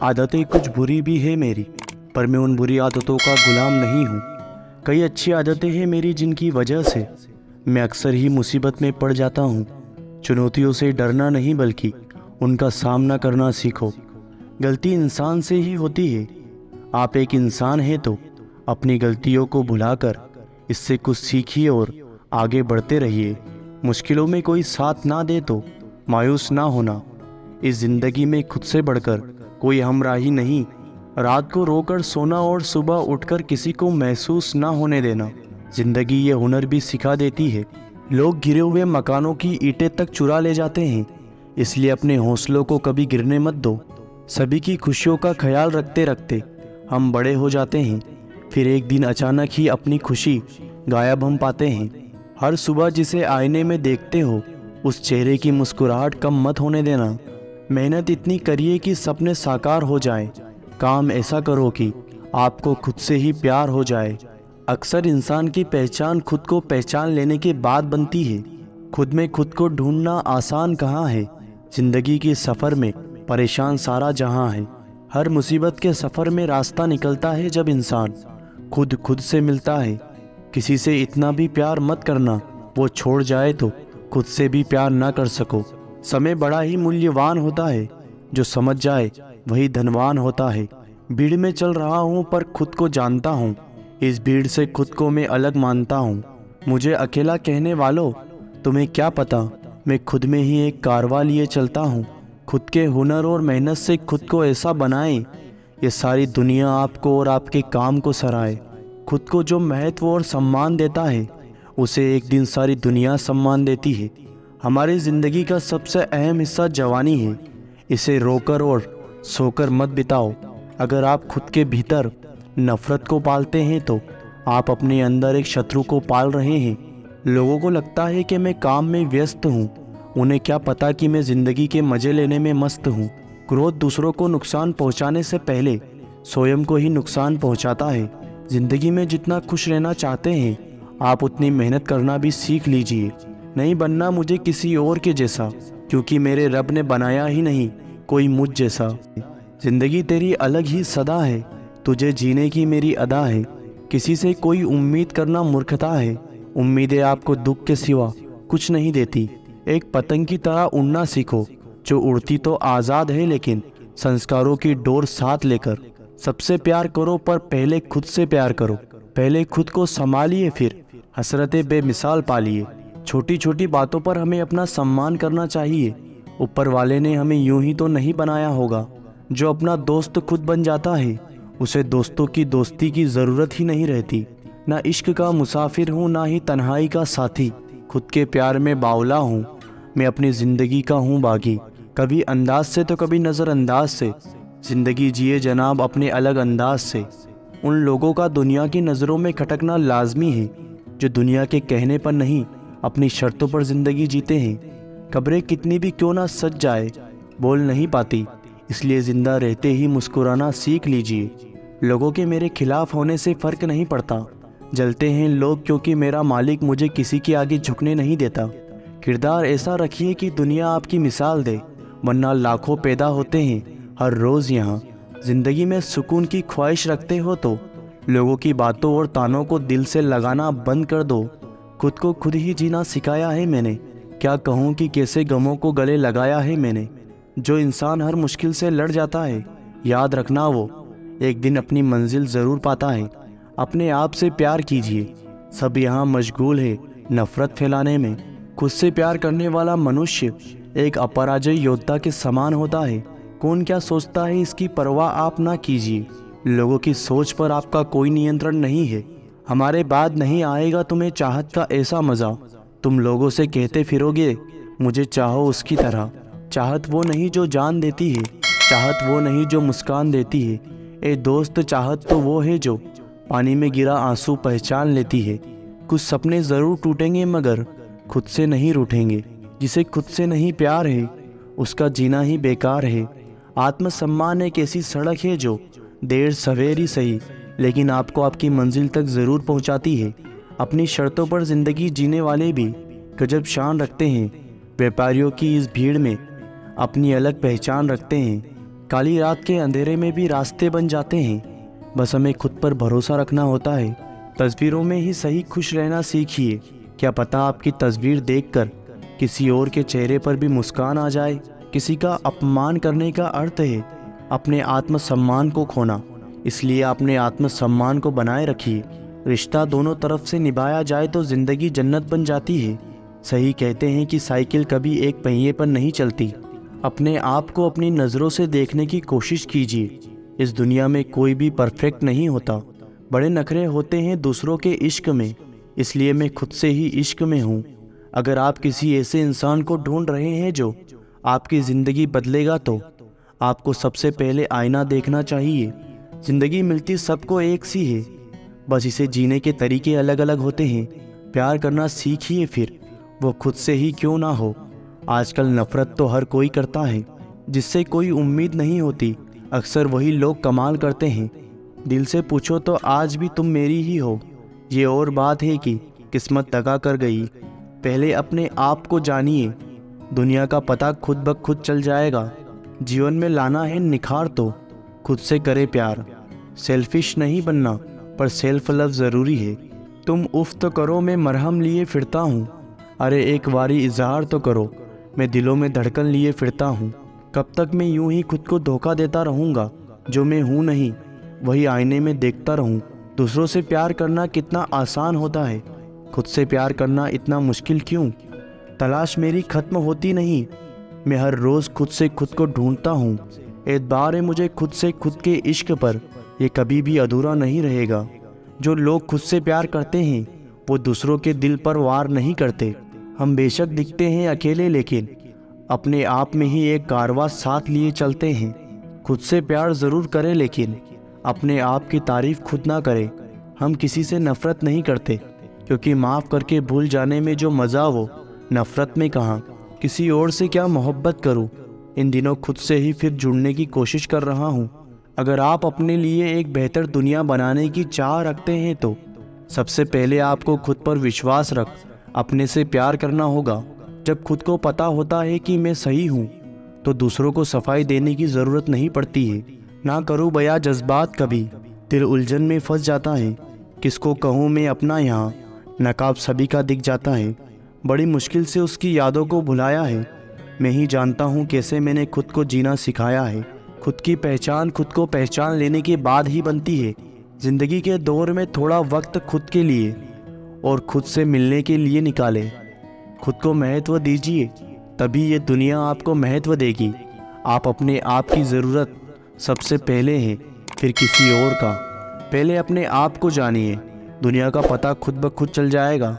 आदतें कुछ बुरी भी है मेरी, पर मैं उन बुरी आदतों का गुलाम नहीं हूँ। कई अच्छी आदतें हैं मेरी जिनकी वजह से मैं अक्सर ही मुसीबत में पड़ जाता हूँ। चुनौतियों से डरना नहीं बल्कि उनका सामना करना सीखो। गलती इंसान से ही होती है। आप एक इंसान हैं तो अपनी गलतियों को भुलाकर इससे कुछ सीखिए और आगे बढ़ते रहिए। मुश्किलों में कोई साथ ना दे तो मायूस ना होना। इस ज़िंदगी में खुद से बढ़कर कोई हमराही नहीं। रात को रोकर सोना और सुबह उठकर किसी को महसूस ना होने देना। ज़िंदगी ये हुनर भी सिखा देती है। लोग गिरे हुए मकानों की ईंटें तक चुरा ले जाते हैं, इसलिए अपने हौसलों को कभी गिरने मत दो। सभी की खुशियों का ख्याल रखते रखते हम बड़े हो जाते हैं, फिर एक दिन अचानक ही अपनी खुशी गायब हम पाते हैं। हर सुबह जिसे आईने में देखते हो उस चेहरे की मुस्कुराहट कम मत होने देना। मेहनत इतनी करिए कि सपने साकार हो जाएं। काम ऐसा करो कि आपको खुद से ही प्यार हो जाए। अक्सर इंसान की पहचान खुद को पहचान लेने के बाद बनती है। खुद में खुद को ढूंढना आसान कहाँ है। जिंदगी के सफ़र में परेशान सारा जहां है। हर मुसीबत के सफ़र में रास्ता निकलता है जब इंसान खुद से मिलता है। किसी से इतना भी प्यार मत करना वो छोड़ जाए तो खुद से भी प्यार ना कर सको। समय बड़ा ही मूल्यवान होता है, जो समझ जाए वही धनवान होता है। भीड़ में चल रहा हूँ पर खुद को जानता हूँ, इस भीड़ से खुद को मैं अलग मानता हूँ। मुझे अकेला कहने वालों, तुम्हें क्या पता मैं खुद में ही एक कारवां लिए चलता हूँ। खुद के हुनर और मेहनत से खुद को ऐसा बनाएं ये सारी दुनिया आपको और आपके काम को सराहे। खुद को जो महत्व और सम्मान देता है उसे एक दिन सारी दुनिया सम्मान देती है। हमारी ज़िंदगी का सबसे अहम हिस्सा जवानी है, इसे रोकर और सोकर मत बिताओ। अगर आप खुद के भीतर नफ़रत को पालते हैं तो आप अपने अंदर एक शत्रु को पाल रहे हैं। लोगों को लगता है कि मैं काम में व्यस्त हूँ, उन्हें क्या पता कि मैं ज़िंदगी के मज़े लेने में मस्त हूँ। क्रोध दूसरों को नुकसान पहुँचाने से पहले स्वयं को ही नुकसान पहुँचाता है। ज़िंदगी में जितना खुश रहना चाहते हैं आप उतनी मेहनत करना भी सीख लीजिए। नहीं बनना मुझे किसी और के जैसा, क्योंकि मेरे रब ने बनाया ही नहीं कोई मुझ जैसा। ज़िंदगी तेरी अलग ही सदा है, तुझे जीने की मेरी अदा है। किसी से कोई उम्मीद करना मूर्खता है, उम्मीदें आपको दुख के सिवा कुछ नहीं देती। एक पतंग की तरह उड़ना सीखो, जो उड़ती तो आज़ाद है लेकिन संस्कारों की डोर साथ लेकर। सबसे प्यार करो पर पहले खुद से प्यार करो। पहले खुद को संभालिए, फिर हसरतें बेमिसाल पालिए। छोटी छोटी बातों पर हमें अपना सम्मान करना चाहिए। ऊपर वाले ने हमें यूं ही तो नहीं बनाया होगा। जो अपना दोस्त खुद बन जाता है उसे दोस्तों की दोस्ती की ज़रूरत ही नहीं रहती। ना इश्क का मुसाफिर हूँ ना ही तन्हाई का साथी। खुद के प्यार में बावला हूँ, मैं अपनी ज़िंदगी का हूँ बागी। कभी अंदाज से तो कभी नज़रअंदाज से ज़िंदगी जिए जनाब अपने अलग अंदाज से। उन लोगों का दुनिया की नज़रों में खटकना लाजमी है जो दुनिया के कहने पर नहीं अपनी शर्तों पर ज़िंदगी जीते हैं। खबरें कितनी भी क्यों ना सज जाए बोल नहीं पाती, इसलिए ज़िंदा रहते ही मुस्कुराना सीख लीजिए। लोगों के मेरे खिलाफ होने से फ़र्क नहीं पड़ता। जलते हैं लोग क्योंकि मेरा मालिक मुझे किसी के आगे झुकने नहीं देता। किरदार ऐसा रखिए कि दुनिया आपकी मिसाल दे, वरना लाखों पैदा होते हैं हर रोज़ यहाँ। ज़िंदगी में सुकून की ख्वाहिश रखते हो तो लोगों की बातों और तानों को दिल से लगाना बंद कर दो। खुद को खुद ही जीना सिखाया है मैंने, क्या कहूँ कि कैसे गमों को गले लगाया है मैंने। जो इंसान हर मुश्किल से लड़ जाता है, याद रखना वो एक दिन अपनी मंजिल ज़रूर पाता है। अपने आप से प्यार कीजिए, सब यहाँ मशगूल है नफ़रत फैलाने में। खुद से प्यार करने वाला मनुष्य एक अपराजय योद्धा के समान होता है। कौन क्या सोचता है इसकी परवाह आप ना कीजिए। लोगों की सोच पर आपका कोई नियंत्रण नहीं है। हमारे बाद नहीं आएगा तुम्हें चाहत का ऐसा मज़ा, तुम लोगों से कहते फिरोगे मुझे चाहो उसकी तरह। चाहत वो नहीं जो जान देती है, चाहत वो नहीं जो मुस्कान देती है। ए दोस्त, चाहत तो वो है जो पानी में गिरा आंसू पहचान लेती है। कुछ सपने ज़रूर टूटेंगे मगर खुद से नहीं रूठेंगे। जिसे खुद से नहीं प्यार है उसका जीना ही बेकार है। आत्मसम्मान एक ऐसी सड़क है जो देर सवेर ही सही लेकिन आपको आपकी मंजिल तक ज़रूर पहुंचाती है। अपनी शर्तों पर ज़िंदगी जीने वाले भी गजब शान रखते हैं। व्यापारियों की इस भीड़ में अपनी अलग पहचान रखते हैं। काली रात के अंधेरे में भी रास्ते बन जाते हैं, बस हमें खुद पर भरोसा रखना होता है। तस्वीरों में ही सही खुश रहना सीखिए। क्या पता आपकी तस्वीर देखकर किसी और के चेहरे पर भी मुस्कान आ जाए। किसी का अपमान करने का अर्थ है अपने आत्मसम्मान को खोना, इसलिए अपने आत्मसम्मान को बनाए रखिए। रिश्ता दोनों तरफ से निभाया जाए तो जिंदगी जन्नत बन जाती है। सही कहते हैं कि साइकिल कभी एक पहिए पर नहीं चलती। अपने आप को अपनी नज़रों से देखने की कोशिश कीजिए। इस दुनिया में कोई भी परफेक्ट नहीं होता। बड़े नखरे होते हैं दूसरों के इश्क में, इसलिए मैं खुद से ही इश्क में हूँ। अगर आप किसी ऐसे इंसान को ढूंढ रहे हैं जो आपकी ज़िंदगी बदलेगा तो आपको सबसे पहले आईना देखना चाहिए। ज़िंदगी मिलती सबको एक सी है, बस इसे जीने के तरीके अलग अलग होते हैं। प्यार करना सीखिए, फिर वो खुद से ही क्यों ना हो। आजकल नफ़रत तो हर कोई करता है, जिससे कोई उम्मीद नहीं होती। अक्सर वही लोग कमाल करते हैं। दिल से पूछो तो आज भी तुम मेरी ही हो। ये और बात है कि किस्मत दगा कर गई। पहले अपने आप को जानिए, दुनिया का पता खुद ब खुद चल जाएगा। जीवन में लाना है निखार तो खुद से करे प्यार। सेल्फिश नहीं बनना, पर सेल्फ लव ज़रूरी है। तुम उफ तो करो, मैं मरहम लिए फिरता हूँ। अरे एक बारी इजहार तो करो, मैं दिलों में धड़कन लिए फिरता हूँ। कब तक मैं यूं ही खुद को धोखा देता रहूँगा। जो मैं हूँ नहीं वही आईने में देखता रहूँ। दूसरों से प्यार करना कितना आसान होता है, खुद से प्यार करना इतना मुश्किल क्यों। तलाश मेरी ख़त्म होती नहीं, मैं हर रोज़ खुद से खुद को ढूंढता हूँ। एतबार है मुझे खुद से खुद के इश्क पर, ये कभी भी अधूरा नहीं रहेगा। जो लोग खुद से प्यार करते हैं वो दूसरों के दिल पर वार नहीं करते। हम बेशक दिखते हैं अकेले, लेकिन अपने आप में ही एक कारवां साथ लिए चलते हैं। खुद से प्यार ज़रूर करें, लेकिन अपने आप की तारीफ़ खुद ना करें। हम किसी से नफ़रत नहीं करते, क्योंकि माफ़ करके भूल जाने में जो मज़ा वो नफ़रत में कहाँ। किसी और से क्या मोहब्बत करूँ। इन दिनों खुद से ही फिर जुड़ने की कोशिश कर रहा हूँ। अगर आप अपने लिए एक बेहतर दुनिया बनाने की चाह रखते हैं तो सबसे पहले आपको खुद पर विश्वास रख अपने से प्यार करना होगा। जब खुद को पता होता है कि मैं सही हूँ तो दूसरों को सफाई देने की ज़रूरत नहीं पड़ती है। ना करूँ बया जज्बात कभी, दिल उलझन में फंस जाता है। किसको कहूँ मैं अपना, यहाँ नकाब सभी का दिख जाता है। बड़ी मुश्किल से उसकी यादों को भुलाया है। मैं ही जानता हूँ कैसे मैंने खुद को जीना सिखाया है। खुद की पहचान खुद को पहचान लेने के बाद ही बनती है। ज़िंदगी के दौर में थोड़ा वक्त खुद के लिए और खुद से मिलने के लिए निकालें। खुद को महत्व दीजिए, तभी ये दुनिया आपको महत्व देगी। आप अपने आप की ज़रूरत सबसे पहले हैं, फिर किसी और का। पहले अपने आप को जानिए, दुनिया का पता खुद ब खुद चल जाएगा।